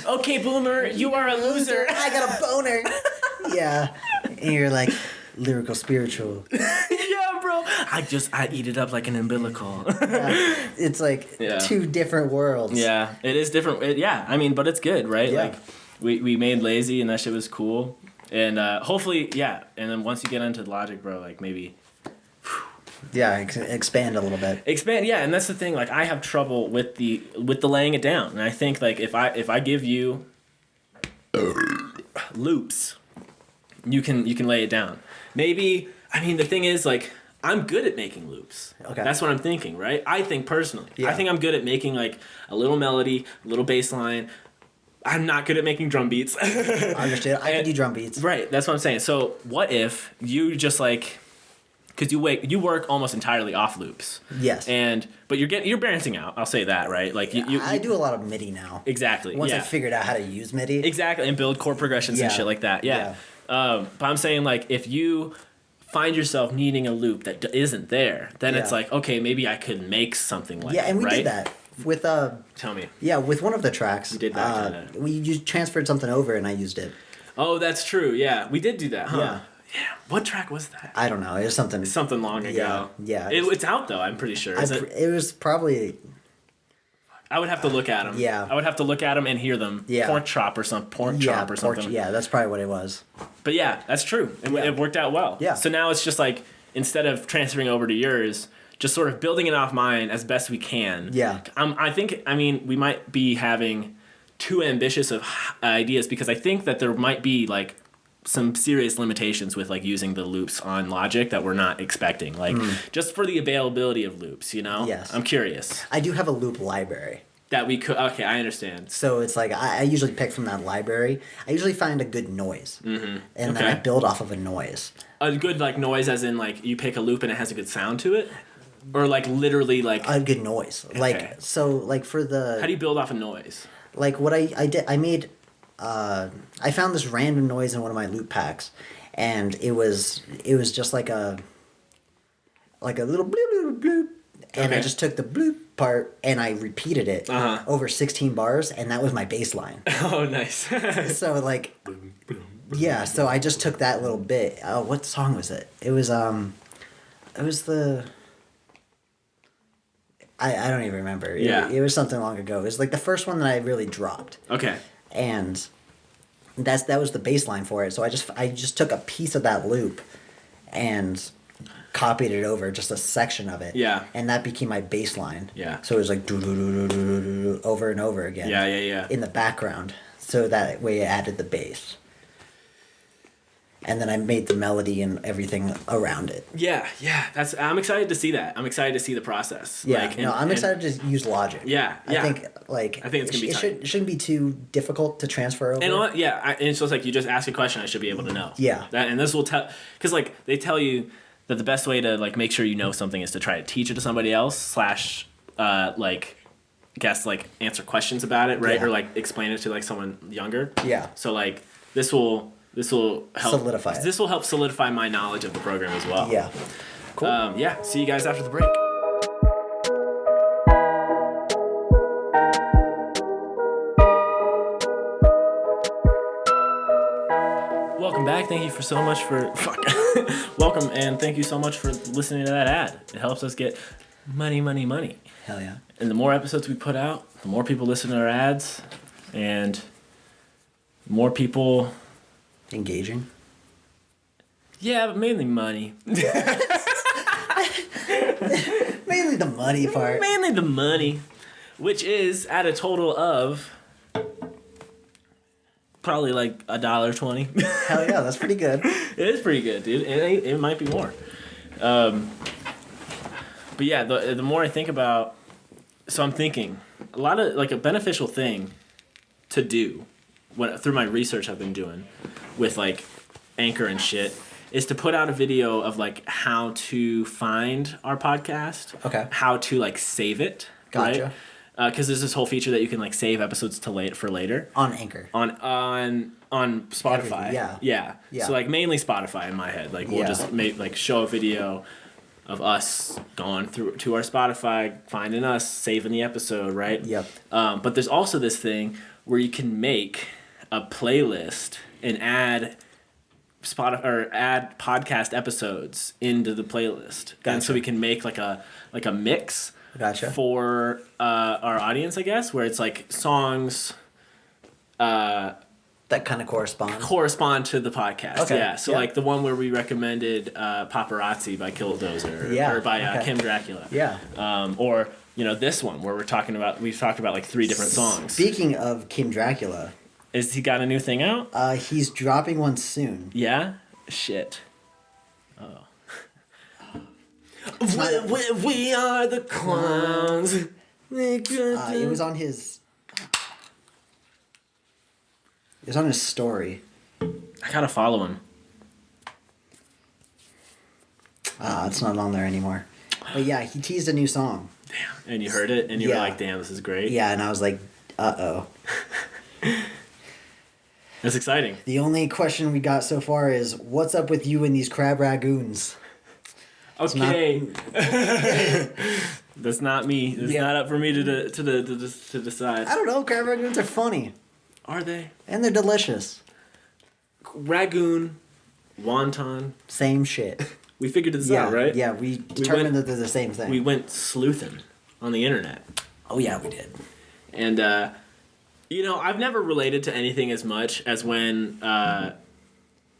Okay, Boomer, you are a loser. I got a boner. Yeah. And you're like, lyrical spiritual. Yeah, bro. I eat it up like an umbilical. It's like two different worlds. Yeah, it is different. I mean, but it's good, right? Yeah. Like, we made Lazy and that shit was cool. And hopefully, and then once you get into Logic, bro, like maybe expand a little bit. Expand, yeah, and that's the thing. Like I have trouble with the laying it down, and I think like if I give you loops, you can lay it down. Maybe I mean the thing is like I'm good at making loops. Okay, that's what I'm thinking, right? I think personally, yeah. I think I'm good at making like a little melody, a little bass line. I'm not good at making drum beats. I understand. I can do drum beats. Right, that's what I'm saying. So what if you just like, because you work almost entirely off loops. Yes. But you're balancing out. I'll say that, right? Like I do a lot of MIDI now. Exactly. Once I figured out how to use MIDI. Exactly, and build chord progressions and shit like that. Yeah. But I'm saying like if you find yourself needing a loop that isn't there, then it's like okay, maybe I could make something like and we right? did that with Tell me. Yeah, with one of the tracks. We did that. We transferred something over and I used it. Oh, that's true. Yeah, we did do that, huh? Yeah. Yeah. What track was that? I don't know. It was something long ago. Yeah. It's out though. I'm pretty sure. It was probably. I would have to look at them. Yeah. I would have to look at them and hear them. Yeah. Pork chop or something. Yeah, that's probably what it was. But yeah, that's true. And it worked out well. Yeah. So now it's just like, instead of transferring over to yours, just sort of building it off mine as best we can. Yeah. I mean, we might be having too ambitious of ideas because I think that there might be like some serious limitations with like using the loops on Logic that we're not expecting, like just for the availability of loops, you know. Yes. I'm curious I do have a loop library that we could. Okay, I understand. so it's like I usually pick from that library. I usually find a good noise and then I build off of a noise. A good like noise as in like you pick a loop and it has a good sound to it, or like literally like A good noise. Like so like for the how do you build off a noise? like what I did I made I found this random noise in one of my loop packs and it was just like a little bloop bloop bloop and I just took the bloop part and I repeated it over 16 bars and that was my bass line. Oh, nice. So like yeah, so I just took that little bit. Oh, what song was it? It was the I don't even remember. It was something long ago. It was like the first one that I really dropped. Okay. And that was the bass line for it. So I just took a piece of that loop and copied it over, just a section of it. Yeah. And that became my bass line. Yeah. So it was like do do do do do do over and over again. Yeah. In the background. So that way it added the bass. And then I made the melody and everything around it. Yeah. I'm excited to see that. I'm excited to see the process. Yeah, I'm excited to use Logic. Yeah. I think it's gonna be tight. It shouldn't be too difficult to transfer over. And it's just like you just ask a question, I should be able to know. Yeah. And this will tell, because like they tell you that the best way to like make sure you know something is to try to teach it to somebody else / like I guess like answer questions about it, right? Yeah. Or like explain it to like someone younger. Yeah. So like this will help solidify it. This will help solidify my knowledge of the program as well. Yeah. Cool. See you guys after the break. Welcome back. Thank you so much for welcome and thank you so much for listening to that ad. It helps us get money. Hell yeah. And the more episodes we put out, the more people listen to our ads, and more people Engaging. Yeah, but mainly money. Mainly the money part. Mainly the money, which is at a total of probably like $1.20. Hell yeah, that's pretty good. It is pretty good, dude. It might be more. But yeah, the more I think about, so I'm thinking a lot of like a beneficial thing to do through my research I've been doing with like Anchor and shit is to put out a video of like how to find our podcast. Okay. How to like save it. Gotcha. Right? Because there's this whole feature that you can like save episodes for later. On Anchor. On Spotify. Yeah. So like mainly Spotify in my head. Like we'll just show a video of us going through to our Spotify, finding us, saving the episode, right? Yep. But there's also this thing where you can make a playlist and add podcast episodes into the playlist. Gotcha. And so we can make like a mix. Gotcha. For our audience, I guess, where it's like songs, that kind of correspond to the podcast. Okay, Yeah. So yeah. like the one where we recommended Paparazzi by Killdozer or by Kim Dracula. Yeah. Or this one where we've talked about like 3 different songs. Speaking of Kim Dracula, Is he got a new thing out? he's dropping one soon. Yeah. Shit. Oh. We are the clowns. It was on his. It was on his story. I gotta follow him. It's not on there anymore. But yeah, he teased a new song. Damn. And you heard it, and you were like, "Damn, this is great." Yeah, and I was like, "Uh-oh." That's exciting. The only question we got so far is, what's up with you and these crab ragoons? Okay. That's not me. It's not up for me to decide. I don't know. Crab ragoons are funny. Are they? And they're delicious. Ragoon, wonton. Same shit. We figured this out, right? Yeah, we determined that they're the same thing. We went sleuthing on the internet. Oh, yeah, we did. And, I've never related to anything as much as when,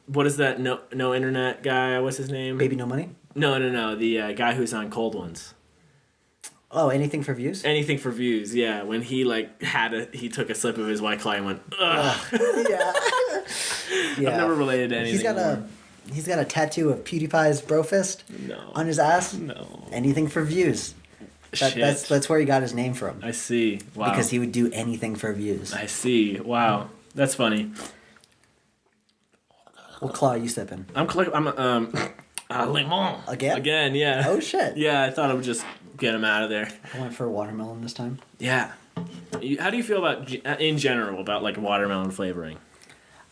what is that no internet guy? What's his name? Baby No Money? No. The guy who's on Cold Ones. Oh, Anything for Views? Anything for Views, yeah. When he, he took a sip of his White Claw and went, ugh. Yeah. I've never related to anything. He's got a tattoo of PewDiePie's bro fist on his ass. No. Anything for views. That's where he got his name from. I see. Wow. Because he would do anything for views. I see. Wow. That's funny. What claw are you sipping? Lemon. Again, yeah. Oh, shit. Yeah, I thought I would just get him out of there. I went for a watermelon this time. Yeah. How do you feel in general, about, watermelon flavoring?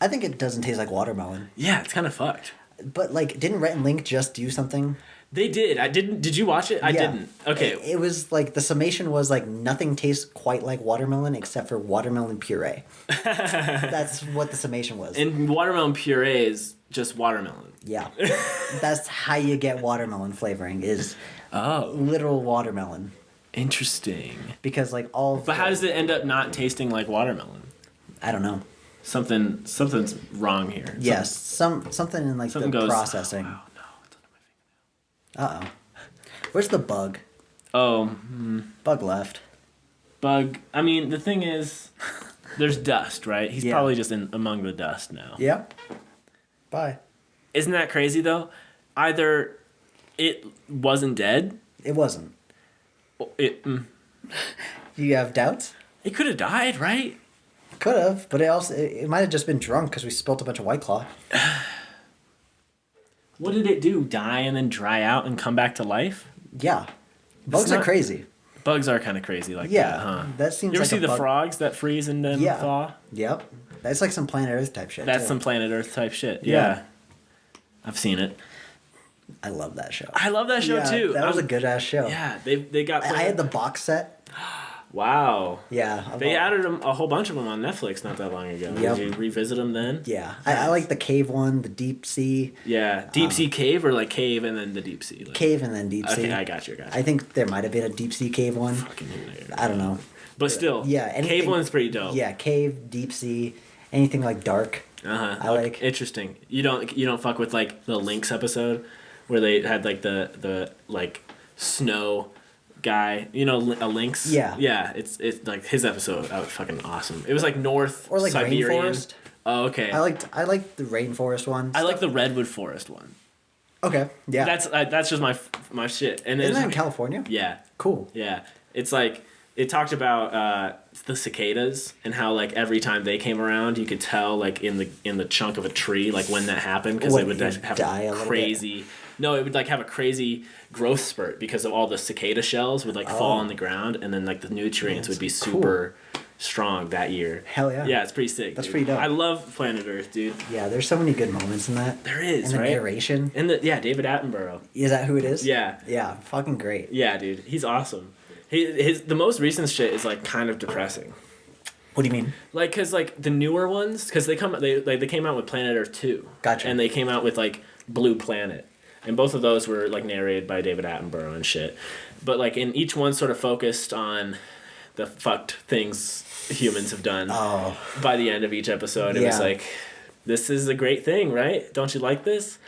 I think it doesn't taste like watermelon. Yeah, it's kind of fucked. But, didn't Rhett and Link just do something? They did. I didn't. Did you watch it? I didn't. Okay. It was, the summation was, nothing tastes quite like watermelon except for watermelon puree. That's what the summation was. And watermelon puree is just watermelon. Yeah. That's how you get watermelon flavoring is literal watermelon. Interesting. Because, But how does it end up not tasting like watermelon? I don't know. Something's wrong here. Yes, something in the processing. Oh, wow, no, it's under my Uh-oh. Where's the bug? Oh. Bug left. Bug. I mean, the thing is, there's dust, right? He's probably just among the dust now. Yep. Bye. Isn't that crazy, though? Either it wasn't dead. It wasn't. You have doubts? It could have died, right? Could have, but it might have just been drunk because we spilt a bunch of White Claw. What did it do? Die and then dry out and come back to life? Yeah. Bugs are crazy. Bugs are kind of crazy that, huh? That seems You ever like see the frogs that freeze and then thaw? Yep. That's like some Planet Earth type shit. That's some Planet Earth type shit. Yeah. I've seen it. I love that show. I love that show too. That was a good ass show. Yeah, they got. I had the box set. Wow. Yeah. They added a whole bunch of them on Netflix not that long ago. Yep. Did you revisit them then? Yeah. I like the cave one, the deep sea. Yeah. Deep sea cave or cave and then the deep sea? Cave and then deep sea. Okay, I got you. I think there might have been a deep sea cave one. Fucking hilarious. I don't know. But still. Yeah. Cave one's pretty dope. Yeah. Cave, deep sea, anything dark. I like. Interesting. You don't fuck with the Lynx episode where they had the snow guy, a lynx. Yeah. Yeah, it's his episode. That was fucking awesome. It was North or Siberian. Rainforest. Oh, okay. I like the rainforest one. I like the redwood forest one. Okay. Yeah. That's just my shit. And isn't that in California? Yeah. Cool. Yeah. It's it talked about the cicadas and how every time they came around, you could tell in the chunk of a tree when that happened because it would have a crazy. No, it would have a crazy growth spurt because of all the cicada shells would fall on the ground and then the nutrients would be super strong that year. Hell yeah. Yeah, it's pretty sick. That's dude. pretty dope. I love Planet Earth, dude. Yeah, there's so many good moments in that. There is, and the right? narration. And David Attenborough. Is that who it is? Yeah. Yeah, fucking great. Yeah, dude. He's awesome. The most recent shit is kind of depressing. What do you mean? Cause the newer ones, cause they came out with Planet Earth 2. Gotcha. And they came out with Blue Planet. And both of those were narrated by David Attenborough and shit. But in each one sort of focused on the fucked things humans have done by the end of each episode. It was like, this is a great thing, right? Don't you like this?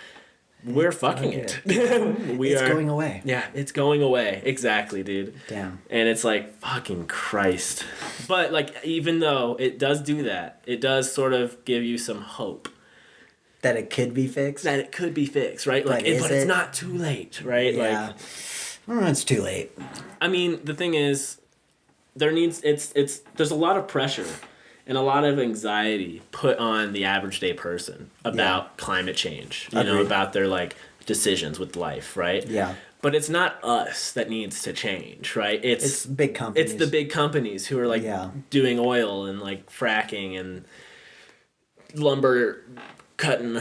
We're fucking it. It's going away. Yeah, it's going away. Exactly, dude. Damn. And it's like, fucking Christ. But, like, even though it does do that, it does sort of give you some hope. That it could be fixed? That it could be fixed, right? Like, but it's not too late, right? Yeah. Like, it's too late. I mean, the thing is, there's a lot of pressure and a lot of anxiety put on the average day person about climate change, you know, about their, like, decisions with life, right? Yeah. But it's not us that needs to change, right? It's big companies. It's the big companies who are, like, doing oil and, like, fracking and lumber cutting.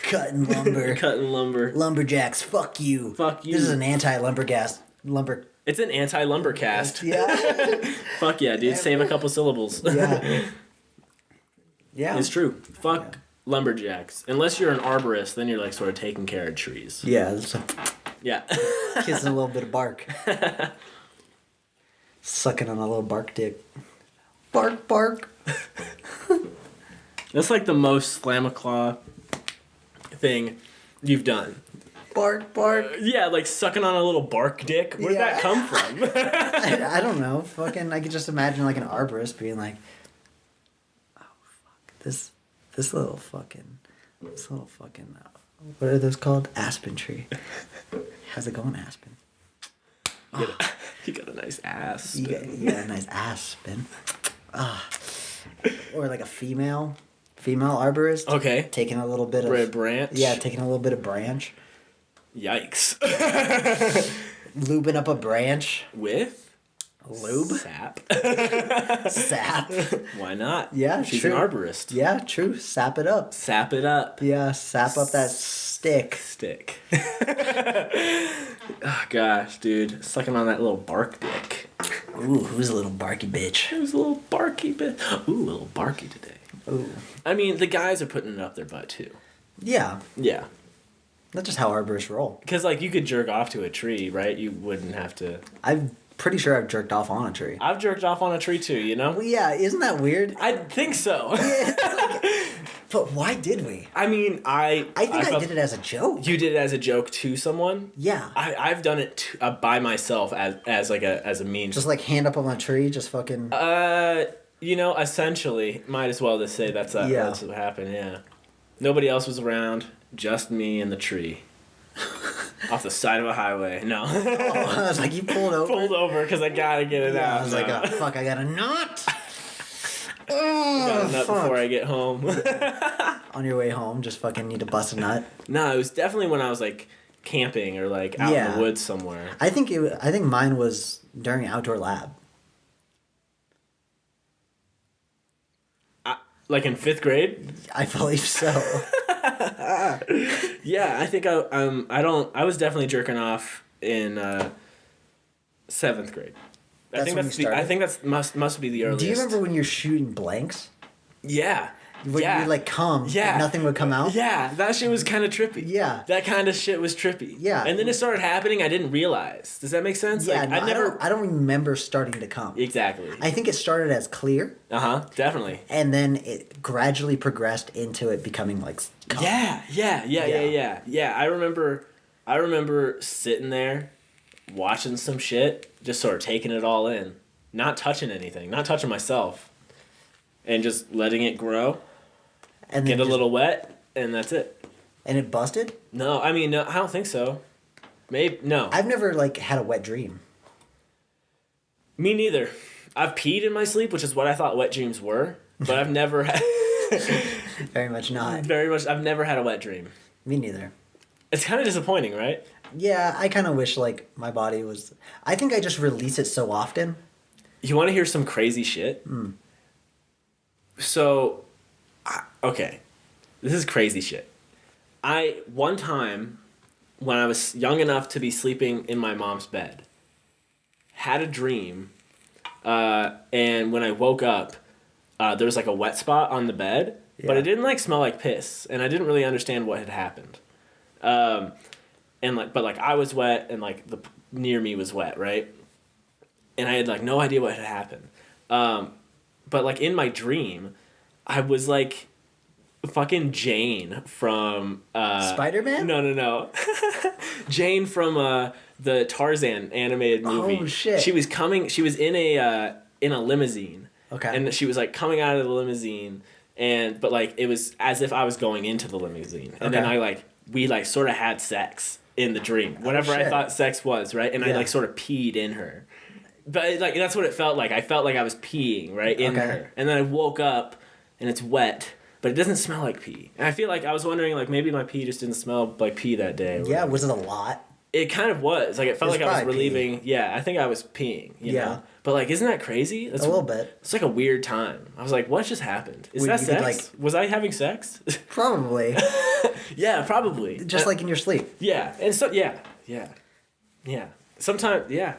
Cutting lumber. Cutting lumber. Lumberjacks, fuck you. Fuck you. This is an lumber. It's an anti-lumber cast. Yeah. Fuck yeah, dude. Save a couple syllables. Yeah. Yeah. It's true. Fuck lumberjacks. Unless you're an arborist, then you're, like, sort of taking care of trees. Yeah. Yeah. Kissing a little bit of bark. Sucking on a little bark dick. Bark, bark. That's, like, the most Slamaclaw thing you've done. Bark, bark. Yeah, like sucking on a little bark dick. Where'd that come from? I don't know. Fucking, I could just imagine, like, an arborist being like, oh, fuck. This little fucking, what are those called? Aspen tree. How's it going, Aspen? You got a nice ass. You got a nice aspen. Or like a female arborist. Okay. Taking a little bit of branch. Yeah, taking a little bit of branch. Yikes. Lubing up a branch. With? Lube? Sap. Sap. Why not? Yeah, she's true. an arborist. Yeah, true. Sap it up. Sap it up. Yeah, sap up that stick. Oh gosh, dude. Sucking on that little bark dick. Ooh, who's a little barky bitch? Who's a little barky bitch? Ooh, a little barky today. Ooh. I mean, the guys are putting it up their butt too. Yeah. Yeah. That's just how arborists roll. Because, like, you could jerk off to a tree, right? You wouldn't have to... I'm pretty sure I've jerked off on a tree. I've jerked off on a tree, too, you know? Well, yeah, isn't that weird? I think so. But why did we? I mean, I think I did it as a joke. You did it as a joke to someone? Yeah. I've done it by myself as a means. Just, like, hand up on a tree, just fucking... You know, essentially, might as well just say that's what happened, yeah. Nobody else was around. Just me and the tree. Off the side of a highway. No. I was like, you pulled over? Pulled over because I gotta get it out. I was like, oh, fuck, I got a nut. Got a nut before I get home. On your way home, just fucking need to bust a nut? No, it was definitely when I was, like, camping or, like, out in the woods somewhere. I think mine was during outdoor lab. Like in 5th grade? I believe so. Yeah, I think I was definitely jerking off in 7th grade. I think that's must be the earliest. Do you remember when you're shooting blanks? Yeah. When you like come, and nothing would come out? Yeah, that shit was kind of trippy. Yeah. That kind of shit was trippy. Yeah. And then it started happening, I didn't realize. Does that make sense? Yeah, like, no, I don't remember starting to come. Exactly. I think it started as clear. Uh-huh, definitely. And then it gradually progressed into it becoming like cum. Yeah. I remember sitting there watching some shit, just sort of taking it all in, not touching anything, not touching myself, and just letting it grow. And get a little wet, and that's it. And it busted? No, I mean, no, I don't think so. Maybe, no. I've never, like, had a wet dream. Me neither. I've peed in my sleep, which is what I thought wet dreams were, but I've never had... Very much not. Very much, I've never had a wet dream. Me neither. It's kind of disappointing, right? Yeah, I kind of wish, like, my body was... I think I just release it so often. You want to hear some crazy shit? Mm. So... Okay, this is crazy shit. One time, when I was young enough to be sleeping in my mom's bed, had a dream, and when I woke up, there was like a wet spot on the bed, but it didn't like smell like piss, and I didn't really understand what had happened. But I was wet, and like the near me was wet, right? and I had like no idea what had happened. But like in my dream, I was like fucking Jane from Spider-Man? No. Jane from the Tarzan animated movie. Oh shit. She was in a limousine. Okay. And she was like coming out of the limousine but like it was as if I was going into the limousine. And then we like sort of had sex in the dream. Whatever I thought sex was, right? And I like sort of peed in her. But like that's what it felt like. I felt like I was peeing, right, in her. And then I woke up and it's wet. But it doesn't smell like pee. And I feel like I was wondering, like, maybe my pee just didn't smell like pee that day. Yeah, was it a lot? It kind of was. Like, it felt like I was relieving. Pee. Yeah, I think I was peeing, you know? But, like, isn't that crazy? That's a little bit. It's like a weird time. I was like, what just happened? Is that sex? Like, was I having sex? Probably. Yeah, probably. Just like in your sleep. Yeah. And so, yeah. Sometimes, yeah.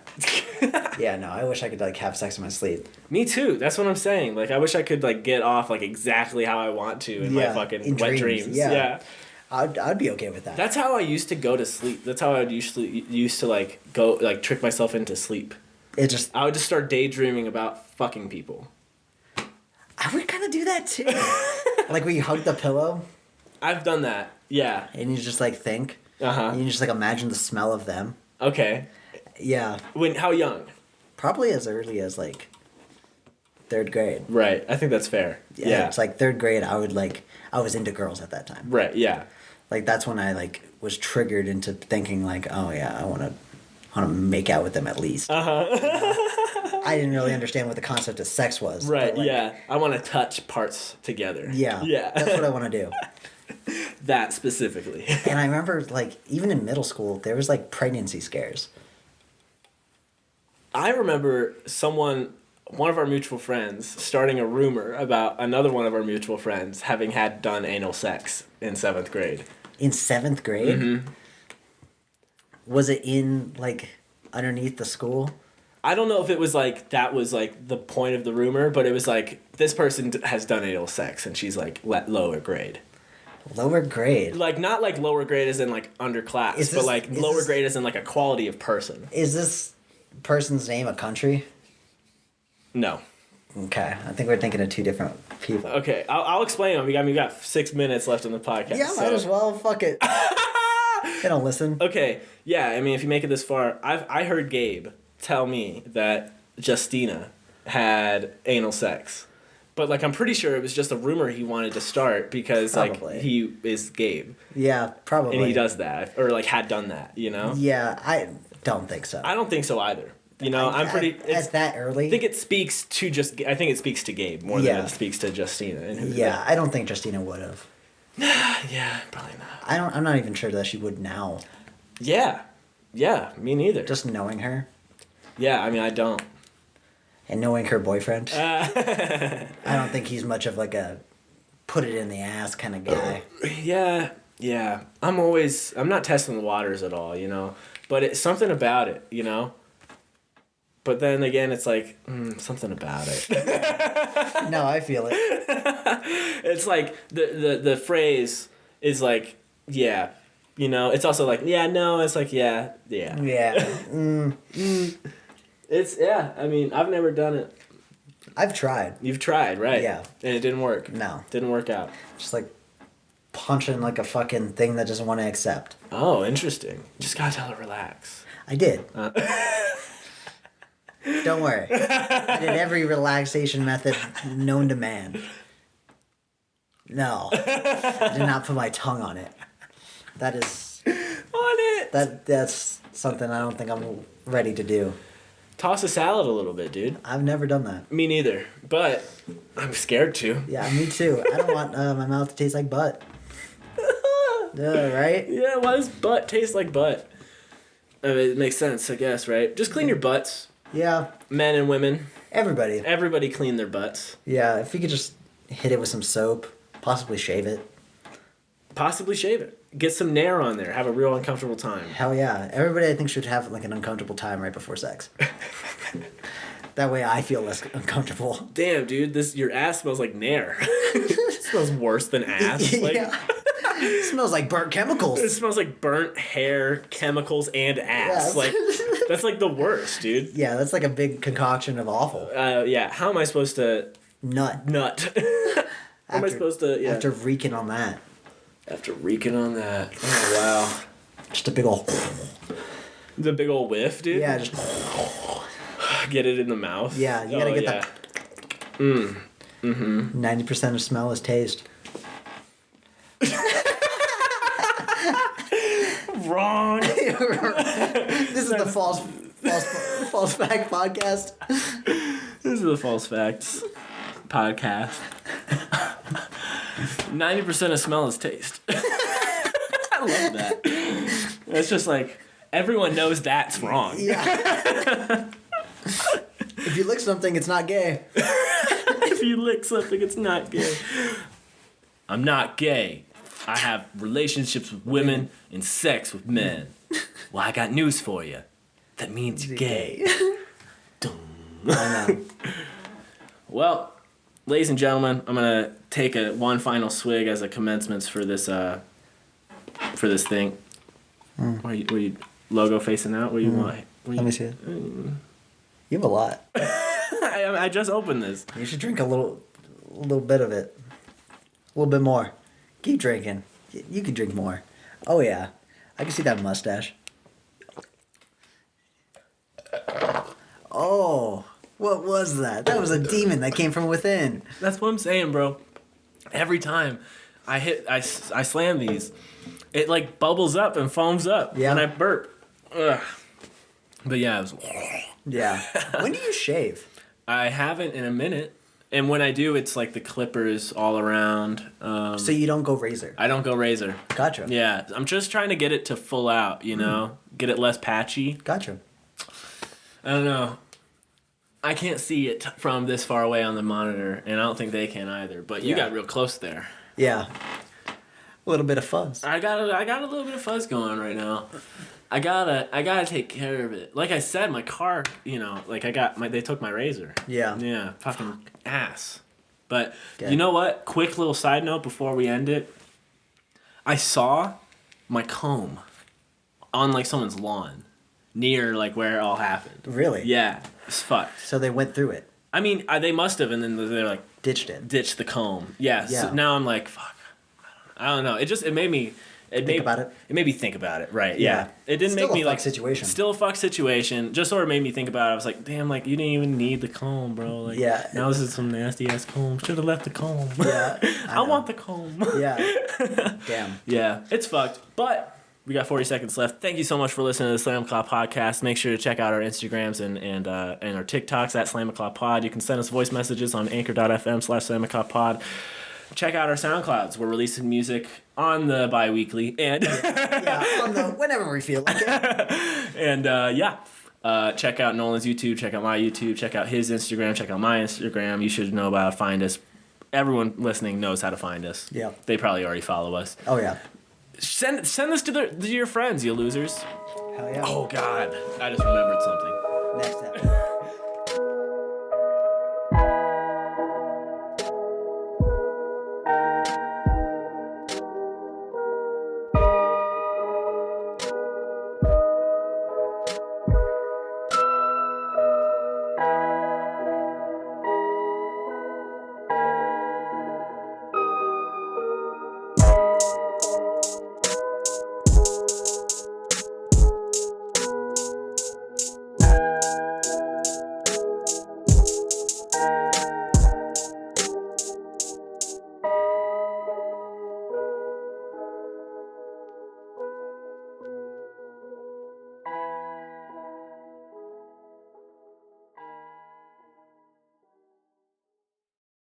Yeah, no, I wish I could, like, have sex in my sleep. Me too. That's what I'm saying. Like, I wish I could, like, get off, like, exactly how I want to in my fucking wet dreams. Yeah. I'd be okay with that. That's how I used to go to sleep. That's how I used to, like, go, like, trick myself into sleep. I would just start daydreaming about fucking people. I would kind of do that, too. Like, when you hug the pillow. I've done that, yeah. And you just, like, think. Uh-huh. And you just, like, imagine the smell of them. Okay. Yeah. How young? Probably as early as, like, 3rd grade. Right. I think that's fair. Yeah. It's like 3rd grade, I was into girls at that time. Right, yeah. Like, that's when I, like, was triggered into thinking, like, oh, yeah, I want to make out with them at least. Uh-huh. I didn't really understand what the concept of sex was. Right, like, yeah. I want to touch parts together. Yeah. Yeah. That's what I want to do. That specifically. And I remember, like, even in middle school, there was, like, pregnancy scares. I remember one of our mutual friends, starting a rumor about another one of our mutual friends having done anal sex in 7th grade. In 7th grade? Mm-hmm. Was it in, like, underneath the school? I don't know if it was, like, that was, like, the point of the rumor, but it was, like, this person has done anal sex, and she's, like, lower grade. Lower grade? Like, not, like, lower grade as in, like, underclass, but, like, lower grade as in, like, a quality of person. Is this person's name a country? No. Okay, I think we're thinking of 2 different people. Okay, I'll explain them. We got 6 minutes left on the podcast. Yeah, might as well. Fuck it. They don't listen. Okay, yeah. I mean, if you make it this far, I heard Gabe tell me that Justina had anal sex, but like I'm pretty sure it was just a rumor he wanted to start because Probably. like he is Gabe. Yeah, probably. And he does that or like had done that. You know. Yeah, I don't think so. I don't think so either. You know, I'm pretty. It's that early. I think it speaks to Gabe more than it speaks to Justina. Yeah, I don't think Justina would have. Yeah, probably not. I'm not even sure that she would now. Yeah, me neither. Just knowing her. Yeah, I mean, I don't. And knowing her boyfriend. I don't think he's much of like a put it in the ass kind of guy. Yeah. I'm not testing the waters at all, you know. But it's something about it, you know. But then again, it's like, something about it. No, I feel it. It's like, the phrase is like, yeah. You know, it's also like, yeah, no, it's like, yeah. Yeah. It's, yeah, I mean, I've never done it. I've tried. You've tried, right? Yeah. And it didn't work. No. Didn't work out. Just like punching like a fucking thing that doesn't want to accept. Oh, interesting. Just gotta tell her relax. I did. Don't worry. I did every relaxation method known to man. No. I did not put my tongue on it. That is... On it! That's something I don't think I'm ready to do. Toss a salad a little bit, dude. I've never done that. Me neither. But I'm scared to. Yeah, me too. I don't want my mouth to taste like butt. Right? Yeah, why does butt taste like butt? I mean, it makes sense, I guess, right? Just clean your butts. Yeah. Men and women. Everybody. Everybody clean their butts. Yeah, if you could just hit it with some soap, possibly shave it. Possibly shave it. Get some Nair on there. Have a real uncomfortable time. Hell yeah. Everybody, I think, should have like an uncomfortable time right before sex. That way I feel less uncomfortable. Damn, dude, your ass smells like Nair. It smells worse than ass. Like, yeah. It smells like burnt chemicals. It smells like burnt hair, chemicals, and ass. Yes. Like That's like the worst, dude. Yeah, that's like a big concoction of awful. Yeah. How am I supposed to Nut. How am I supposed to? Yeah. After reeking on that. After reeking on that. Oh wow. Just a big ol'. The big old whiff, dude. Yeah, just. Get it in the mouth. Yeah, you gotta get that. 90% of smell is taste. Wrong. This is the false fact podcast. This is the false facts podcast. 90% of smell is taste. I love that. It's just like everyone knows that's wrong. Yeah. If you lick something, it's not gay. If you lick something, it's not gay. I'm not gay. I have relationships with women and sex with men. Well, I got news for you. That means you're gay. I know. Well, ladies and gentlemen, I'm gonna take one final swig as a commencement for this thing. Where you logo facing out? Where you want? Let me see it. You have a lot. I just opened this. You should drink a little bit of it. A little bit more. Keep drinking. You can drink more. Oh yeah, I can see that mustache. Oh, what was that? That was a demon that came from within. That's what I'm saying, bro. Every time I slam these, it like bubbles up and foams up when I burp. Ugh. But yeah, it was. Yeah. When do you shave? I haven't in a minute. And when I do, it's like the clippers all around. So you don't go razor? I don't go razor. Gotcha. Yeah, I'm just trying to get it to full out, you know? Get it less patchy. Gotcha. I don't know. I can't see it from this far away on the monitor, and I don't think they can either. But you got real close there. Yeah. A little bit of fuzz. I got a little bit of fuzz going right now. I gotta take care of it. Like I said, my car, you know, like they took my razor. Yeah. Yeah, fucking ass. But Okay. You know what? Quick little side note before we end it. I saw my comb on like someone's lawn near like where it all happened. Really? Yeah, it's fucked. So they went through it. I mean, they must have, and then they're like Ditched it. ditched the comb. Yeah. Yeah. So now I'm like, fuck. I don't know. It made me. Think about it. It made me think about it, right? Yeah. It didn't Still make me a fuck like situation. Still a fuck situation. Just sort of made me think about it. I was like, damn, like you didn't even need the comb, bro. Like, Yeah. Now this is some nasty ass comb. Should have left the comb. Yeah. I want the comb. Yeah. Damn. Yeah, it's fucked. But we got 40 seconds left. Thank you so much for listening to the Slam O'Clock Podcast. Make sure to check out our Instagrams and our TikToks at Slam O'Clock Pod. You can send us voice messages on anchor.fm/Slam O'Clock Pod. Check out our SoundClouds. We're releasing music on the bi-weekly and Whenever we feel like it. and check out Nolan's YouTube, check out my YouTube, check out his Instagram, check out my Instagram. You should know about find us. Everyone listening knows how to find us. Yeah. They probably already follow us. Oh yeah. Send this to your friends, you losers. Hell yeah. Oh God, I just remembered something. Next time.